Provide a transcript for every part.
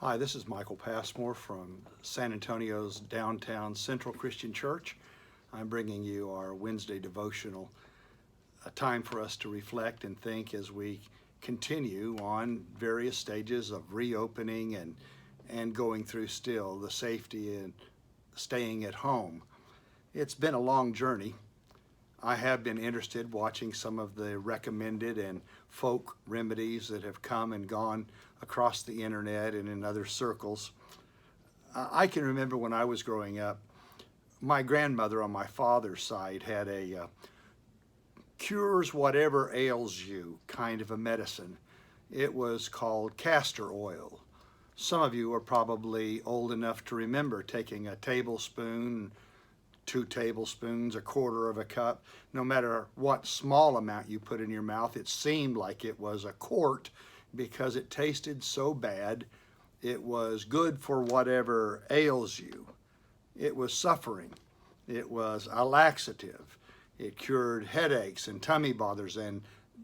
Hi, this is Michael Passmore from San Antonio's downtown Central Christian Church. I'm bringing you our Wednesday devotional, a time for us to reflect and think as we continue on various stages of reopening and going through still the safety and staying at home. It's been a long journey. I have been interested watching some of the recommended and folk remedies that have come and gone across the internet and in other circles. I can remember when I was growing up, my grandmother on my father's side had a cures whatever ails you kind of a medicine. It was called castor oil. Some of you are probably old enough to remember taking a tablespoon, 2 tablespoons, a quarter of a cup. No matter what small amount you put in your mouth, it seemed like it was a quart because it tasted so bad. It was good for whatever ails you. It was suffering. It was a laxative. It cured headaches and tummy bothers and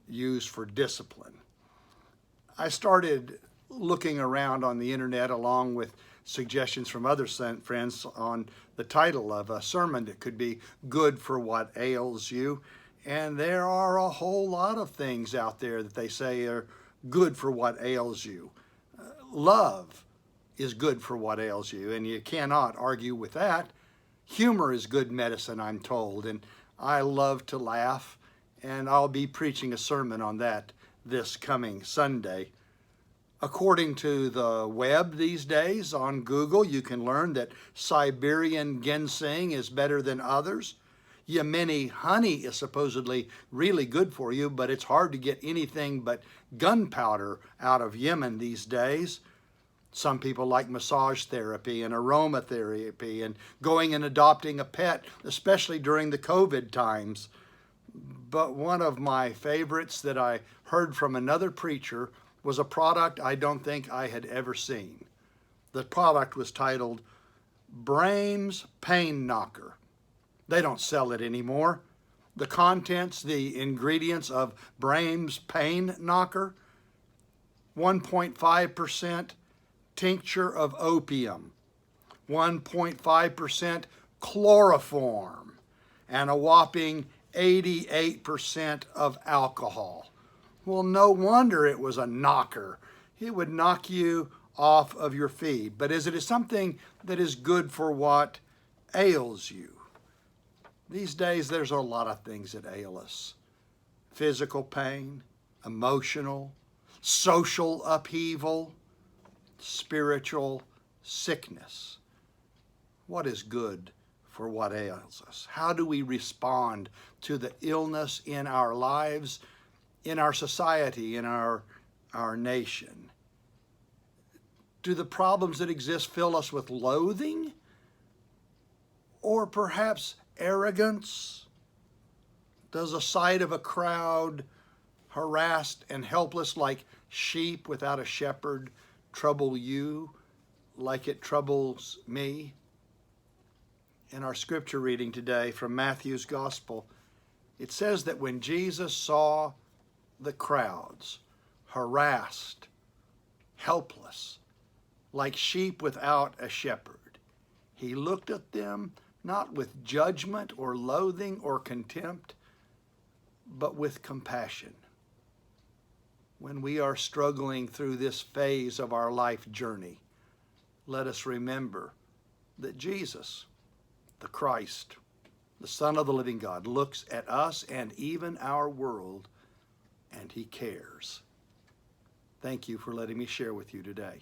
used for discipline. I started looking around on the internet along with suggestions from other friends on the title of a sermon that could be good for what ails you. And there are a whole lot of things out there that they say are good for what ails you. Love is good for what ails you, and you cannot argue with that. Humor is good medicine, I'm told, and I love to laugh, and I'll be preaching a sermon on that this coming Sunday. According to the web these days on Google, you can learn that Siberian ginseng is better than others. Yemeni honey is supposedly really good for you, but it's hard to get anything but gunpowder out of Yemen these days. Some people like massage therapy and aromatherapy and going and adopting a pet, especially during the COVID times. But one of my favorites that I heard from another preacher was a product I don't think I had ever seen. The product was titled Brahms Pain Knocker. They don't sell it anymore. The contents, the ingredients of Brahms Pain Knocker: 1.5% tincture of opium, 1.5% chloroform, and a whopping 88% of alcohol. Well, no wonder it was a knocker. It would knock you off of your feet. But is it something that is good for what ails you? These days, there's a lot of things that ail us. Physical pain, emotional, social upheaval, spiritual sickness. What is good for what ails us? How do we respond to the illness in our lives, in our society, in our nation? Do the problems that exist fill us with loathing? Or perhaps arrogance? Does the sight of a crowd harassed and helpless like sheep without a shepherd trouble you like it troubles me? In our scripture reading today from Matthew's Gospel, it says that when Jesus saw the crowds harassed, helpless, like sheep without a shepherd, he looked at them not with judgment or loathing or contempt, but with compassion. When we are struggling through this phase of our life journey, let us remember that Jesus, the Christ, the Son of the living God, looks at us and even our world, and he cares. Thank you for letting me share with you today.